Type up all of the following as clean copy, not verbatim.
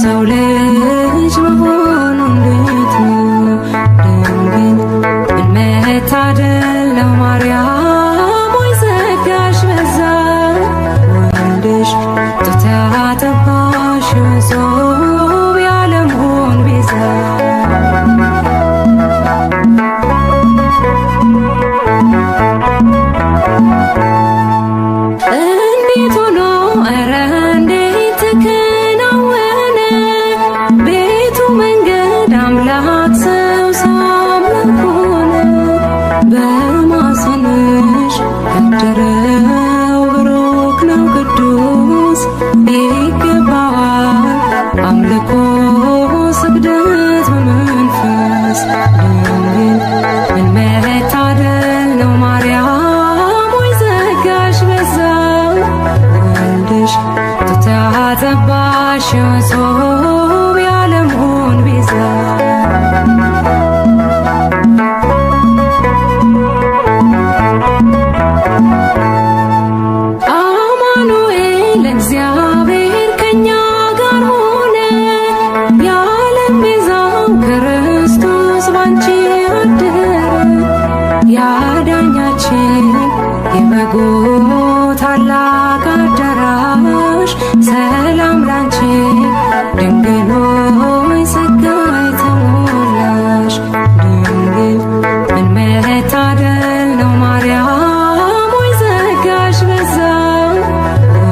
ሰው ልጅ መሆኑ እንዴት ነው ድንግል ምን መታደል ነው ማርያም ወይ ጸጋሽ በዛ ወልድሽ ጡት ያጠባሽ ጾም የዓለሙን ቤዛ እንዴት ሆኖ ኧረ እንዴት ተከናወነ ቤቱ መንገድ አምላክ ሰው አምላክ ሆነ በማኅፀንሽ ያደረው ብሩክ ነው ቅዱስ ይገባዋል አምልኮ ስግደት በመንፈስ ድንግል ምን መታደል ነው ማርያም ወይ ጸጋሽ በዛ ወልድሽ ጡት ያጠባሽ ጾም የዓለሙን ቤዛ አማኑኤል እግዚአብሔር ከኛ ጋር ሆነ የዓለም ቤዛው ክርስቶስ ባንቺ አደረ ያዳኛችን የበጉ ታላቅ አዳራሽ ሰላም ላንቺ ድንግል ሆይ ጸጋ የተሞላሽ ድንግል ምን መታደል ነው ማርያም ወይ ጸጋሽ በዛ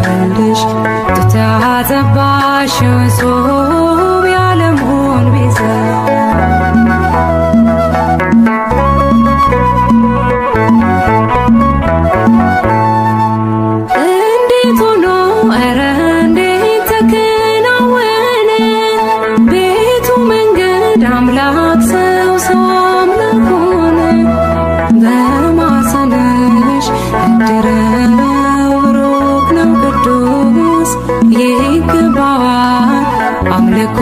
ወልድሽ ጡት ያጠባሽ ጾም የዓለሙን ቤዛ እንዴት ሆኖ ኧረ እንዴት ተከናወነ ቤቱ መንገድ አምላክ ሰው አምላክ ሆነ በማኅፀንሽ ያደረው ብሩክ ነው ቅዱስ ይገባዋል አምልኮ